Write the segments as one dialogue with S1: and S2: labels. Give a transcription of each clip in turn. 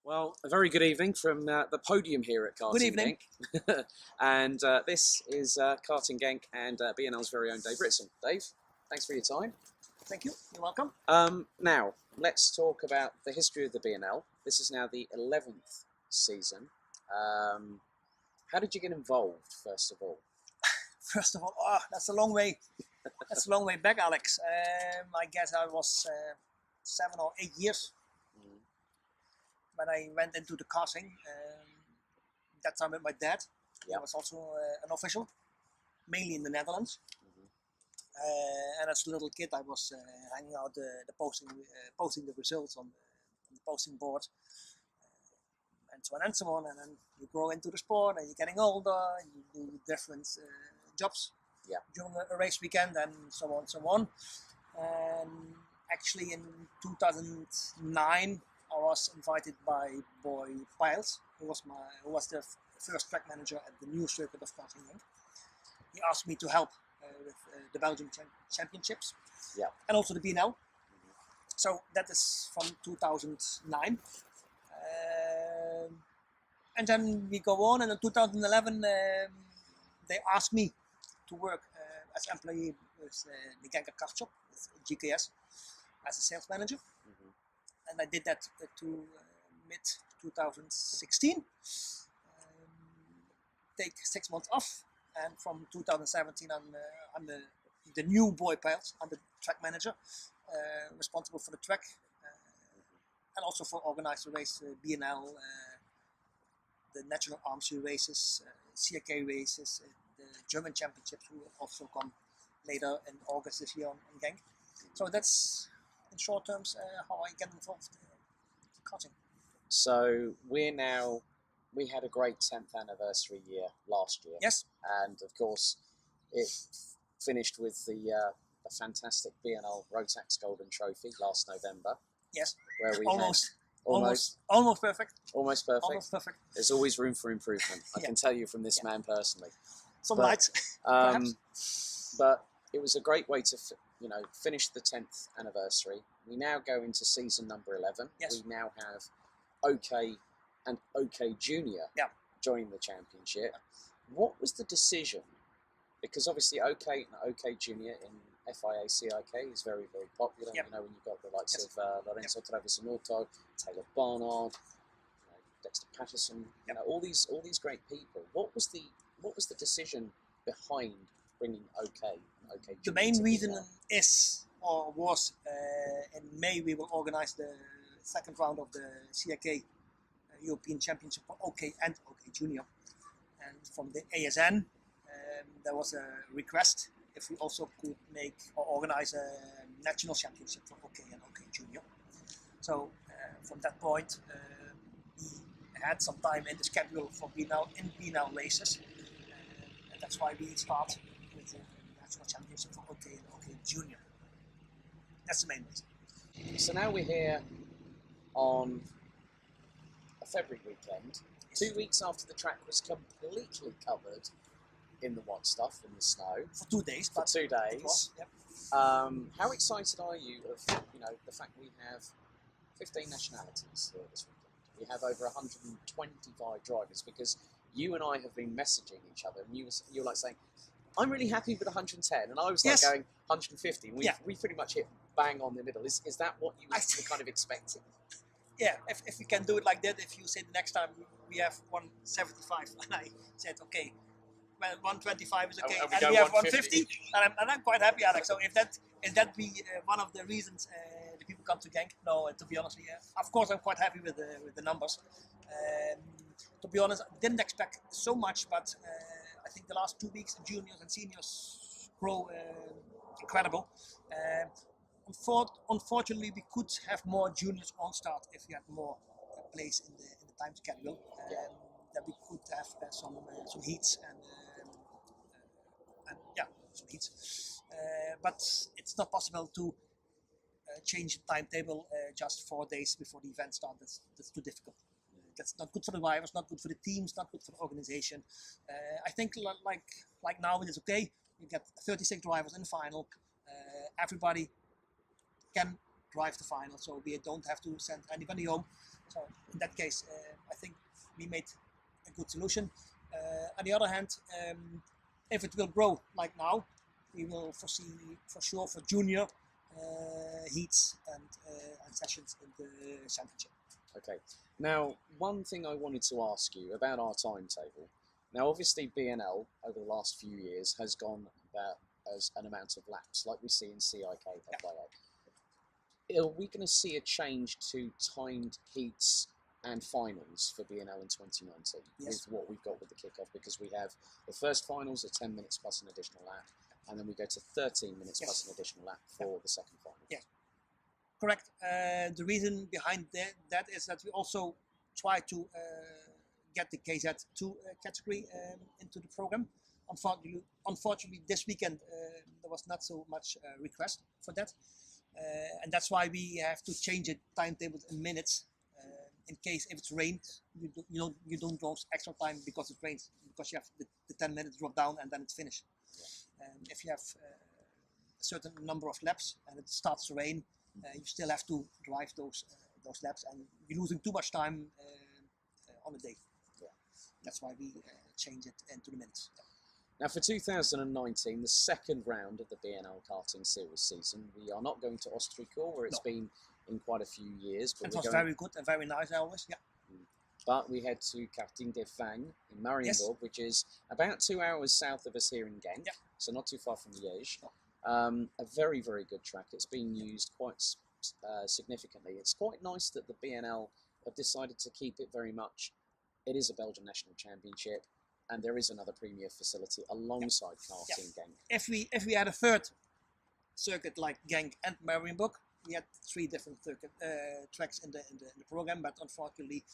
S1: Well, a very good evening from the podium here at Karting
S2: Good evening.
S1: Genk. And this is Karting Genk and BNL's very own Dave Ritzen. Dave, thanks for your time.
S2: Thank you. You're welcome.
S1: Now, let's talk about the history of the BNL. This is now the 11th season. How did you get involved, first of all?
S2: First of all, that's a long way. That's a long way back, Alex. I guess I was 7 or 8 years when I went into the karting. That time with my dad.
S1: Yeah.
S2: I was also an official, mainly in the Netherlands. And as a little kid, I was hanging out posting the results on the posting board, and so on and so on. And then you grow into the sport, and you're getting older, and you do different jobs during a race weekend, and so on and so on. And actually, in 2009, I was invited by Boy Piles, who was the first track manager at the new circuit of Karting Genk. He asked me to help with the Belgian championships, and also the BNL. So that is from 2009. And then we go on, and in 2011 they asked me to work as employee with the Genk car shop, with GKS, as a sales manager. And I did that to mid 2016. Take 6 months off, and from 2017 I'm the new Boy Piles. I'm the track manager, responsible for the track, and also for organized race, BNL, the National Arms races, CRK races, the German Championships, who will also come later in August this year in Genk. So that's, in short terms, how I get involved in karting.
S1: So we had a great 10th anniversary year last year.
S2: Yes.
S1: And of course, it finished with the fantastic BNL Rotax Golden Trophy last November.
S2: Yes.
S1: Where we
S2: almost perfect.
S1: Almost perfect.
S2: Almost perfect.
S1: There's always room for improvement. I can tell you from this man personally.
S2: Some lights, perhaps.
S1: But it was a great way to finish the 10th anniversary. We now go into season number 11.
S2: Yes.
S1: We now have OK and OK Junior join the championship. What was the decision? Because obviously OK and OK Junior in FIA CIK is very, very popular. You know, when you've got the likes of Lorenzo Travisanotto, Taylor Barnard, Dexter Patterson, all these great people. What was the decision behind bringing OK and OK Junior?
S2: The main reason was in May we will organize the second round of the CRK European Championship for OK and OK Junior. And from the ASN, there was a request if we also could make or organize a national championship for OK and OK Junior. So from that point, we had some time in the schedule for BNL races, and that's why we start with the national championship for OK and OK Junior. That's the main reason.
S1: So now we're here on a February weekend, 2 weeks after the track was completely covered in the white stuff, in the snow.
S2: For 2 days.
S1: For 2 days.
S2: Was,
S1: how excited are you of the fact we have 15 nationalities here this weekend? We have over 125 drivers, because you and I have been messaging each other, and you were like saying, I'm really happy with 110, and I was like going 150, and we pretty much hit bang on the middle. Is that what you were kind of expecting?
S2: Yeah, if we can do it like that, if you say the next time we have 175, and I said, okay, well, 125 is okay, and we have 150, and I'm quite happy, Alex. So if that be one of the reasons the people come to Genk, no, to be honest, of course I'm quite happy with the numbers. To be honest, I didn't expect so much, but I think the last 2 weeks, the juniors and seniors grow incredible. Unfortunately, we could have more juniors on start if we had more place in the time schedule. That we could have some heats and some heats. But it's not possible to change the timetable just 4 days before the event starts. That's too difficult. That's not good for the drivers, not good for the teams, not good for the organization. I think like now it is okay. You get 36 drivers in the final. Everybody can drive the final, so we don't have to send anybody home. So in that case, I think we made a good solution. On the other hand, if it will grow like now, we will foresee for sure for junior heats and sessions in the championship.
S1: Okay. Now, one thing I wanted to ask you about our timetable. Now, obviously, BNL over the last few years has gone about as an amount of laps, like we see in CIK, FIA. Are we going to see a change to timed heats and finals for BNL in 2019 with what we've got with the kick-off? Because we have the first finals are 10 minutes plus an additional lap, and then we go to 13 minutes plus an additional lap for the second final.
S2: Yeah, correct. The reason behind that is that we also try to get the KZ2 category into the program. Unfortunately, this weekend there was not so much request for that, and that's why we have to change it timetable in minutes. In case if it's rained, you don't lose extra time because it rains, because you have the 10 minutes drop down and then it's finished. If you have a certain number of laps and it starts to rain, you still have to drive those laps, and you're losing too much time on a day. That's why we change it into the minutes.
S1: Now for 2019, the second round of the BNL Karting Series season, we are not going to Oosterschelde, where it's been in quite a few years. But
S2: it was very good and very nice always,
S1: But we head to Karting de Vang in Marienburg, which is about 2 hours south of us here in Genk, so not too far from Liège. A very, very good track. It's been used quite significantly. It's quite nice that the BNL have decided to keep it very much. It is a Belgian national championship, and there is another premier facility alongside karting Genk.
S2: If we had a third circuit like Genk and Marienburg, we had 3 different tracks in the program, but unfortunately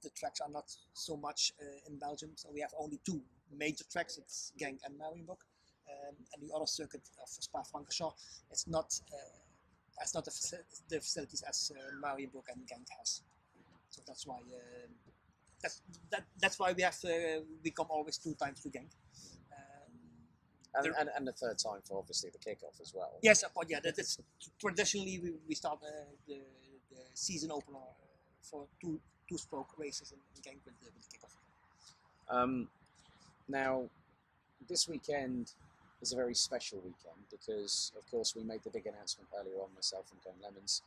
S2: the tracks are not so much in Belgium, so we have only 2 major tracks. It's Genk and Marienburg, and the other circuit of Spa-Francorchamps, it's not has not the facilities as Marienburg and Genk has. So that's why that's why we come always 2 times to Genk.
S1: And the third time for obviously the kick-off as well.
S2: Yes, but that is traditionally we start the season opener for two-stroke races in Genk with the kick-off.
S1: Now, this weekend is a very special weekend because, of course, we made the big announcement earlier on, myself and Cohen Lemons,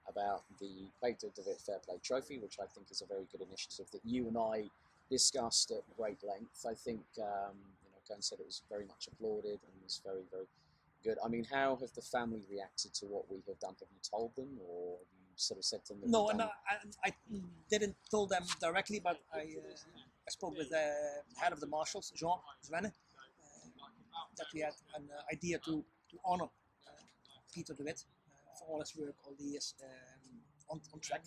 S1: about the Peter de Wit Fair Play Trophy, which I think is a very good initiative that you and I discussed at great length. I think Cohen said it was very much applauded and was very, very good. I mean, how have the family reacted to what we have done? Have you told them, or have you sort of said to them?
S2: No, and I didn't tell them directly, but I spoke with the head of the marshals, Jean Zwenne, that we had an idea to honor Peter de Wit for all his work, all the years on track.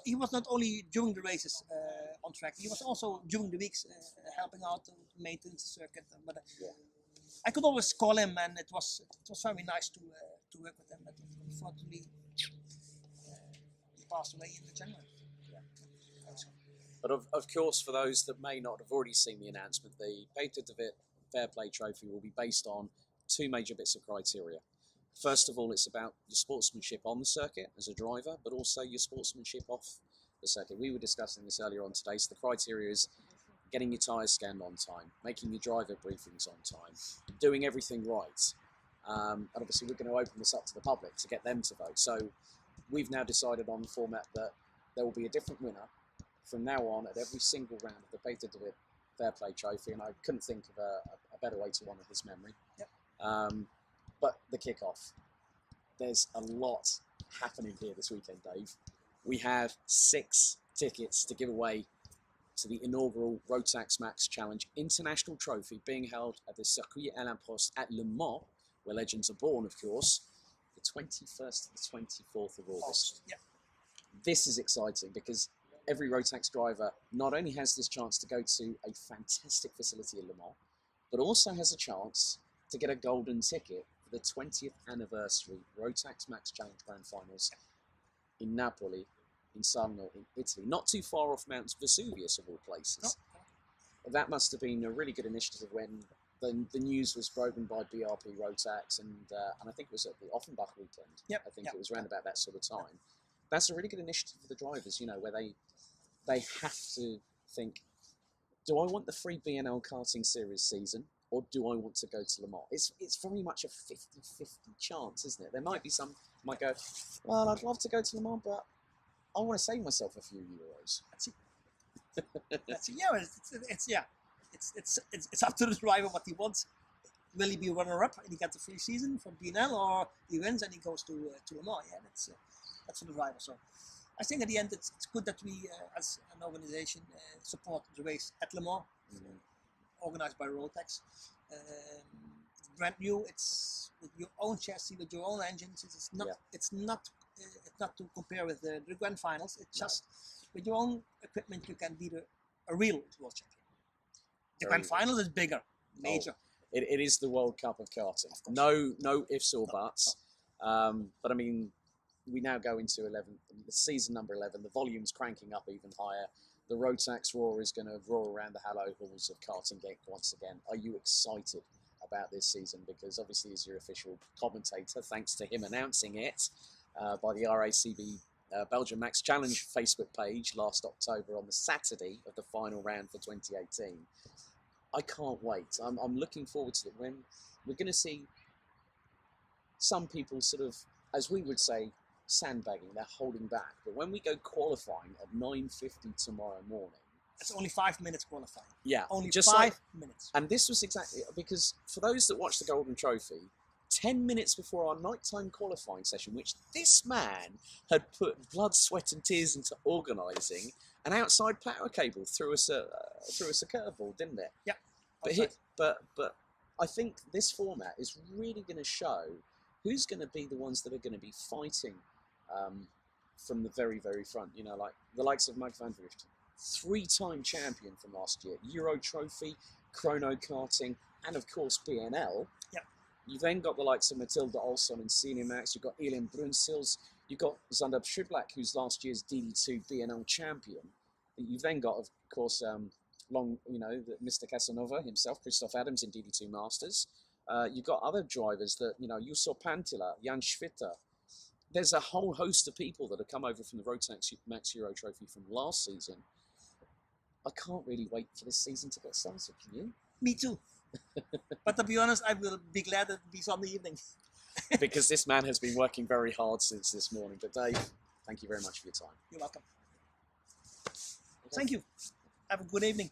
S2: He was not only during the races on track, he was also during the weeks helping out to maintenance the circuit. But I could always call him, and it was very nice to work with him. But unfortunately, he passed away in January.
S1: But of course, for those that may not have already seen the announcement, the Peter de Wit Fair Play Trophy will be based on 2 major bits of criteria. First of all, it's about your sportsmanship on the circuit as a driver, but also your sportsmanship off the circuit. We were discussing this earlier on today, so the criteria is getting your tyres scanned on time, making your driver briefings on time, doing everything right. And obviously we're going to open this up to the public to get them to vote. So we've now decided on the format that there will be a different winner from now on at every single round of the Peter de Wit Fair Play Trophy, and I couldn't think of a better way to honour his memory. But the kick-off, there's a lot happening here this weekend, Dave. We have 6 tickets to give away to the inaugural Rotax Max Challenge International Trophy being held at the Circuit Alain Prost at Le Mans, where legends are born, of course, the 21st to the 24th of August. This is exciting because every Rotax driver not only has this chance to go to a fantastic facility in Le Mans, but also has a chance to get a golden ticket for the 20th anniversary Rotax Max Challenge Grand Finals in Napoli, in Sarno, in Italy, not too far off Mount Vesuvius of all places. That must have been a really good initiative when the news was broken by BRP Rotax, and I think it was at the Offenbach weekend.
S2: Yep.
S1: I think it was around about that sort of time. That's a really good initiative for the drivers, you know, where they have to think, do I want the free BNL Karting Series season, or do I want to go to Le Mans? It's very much a 50-50 chance, isn't it? There might be some might go, well, I'd love to go to Le Mans, but I want to save myself a few euros.
S2: That's it. That's it. Yeah, it's up to the driver what he wants. Will he be runner-up and he gets the free season from BNL, or he wins and he goes to Le Mans? Yeah, that's for the driver. So I think at the end it's good that we, as an organization, support the race at Le Mans, organized by Rotax. It's brand new. It's with your own chassis, with your own engines. It's not to compare with the grand finals. It's just with your own equipment you can be a real world champion. The grand final is bigger, major.
S1: It is the World Cup of karting. No ifs or buts. But I mean, we now go into the season number 11. The volume's cranking up even higher. The Rotax roar is going to roar around the hallowed halls of Karting Gate once again. Are you excited about this season? Because obviously, as your official commentator, thanks to him announcing it by the RACB Belgium Max Challenge Facebook page last October on the Saturday of the final round for 2018. I can't wait. I'm looking forward to it, when we're going to see some people sort of, as we would say, sandbagging, they're holding back. But when we go qualifying at 9:50 tomorrow morning,
S2: it's only 5 minutes qualifying.
S1: Yeah,
S2: only just 5 minutes.
S1: And this was exactly because for those that watch the Golden Trophy, 10 minutes before our nighttime qualifying session, which this man had put blood, sweat, and tears into organising, an outside power cable threw us a curveball, didn't it?
S2: Yeah.
S1: But I think this format is really going to show who's going to be the ones that are going to be fighting from the very, very front. You know, like the likes of Mag van Vliet, 3-time champion from last year, Euro Trophy, Chrono Karting, and of course BNL.
S2: Yep.
S1: You've then got the likes of Matilda Olsson and Senior Max. You've got Elin Brunsils. You've got Zander Schiblak, who's last year's DD2 BNL champion. You've then got, of course, Mr. Casanova himself, Christoph Adams in DD2 Masters. You've got other drivers that, Jusso Pantila, Jan Schwitter. There's a whole host of people that have come over from the Rotax Max Euro Trophy from last season. I can't really wait for this season to get started, can you?
S2: Me too. But to be honest, I will be glad it be Sunday evening.
S1: Because this man has been working very hard since this morning. But Dave, thank you very much for your time.
S2: You're welcome. Thank you. Have a good evening.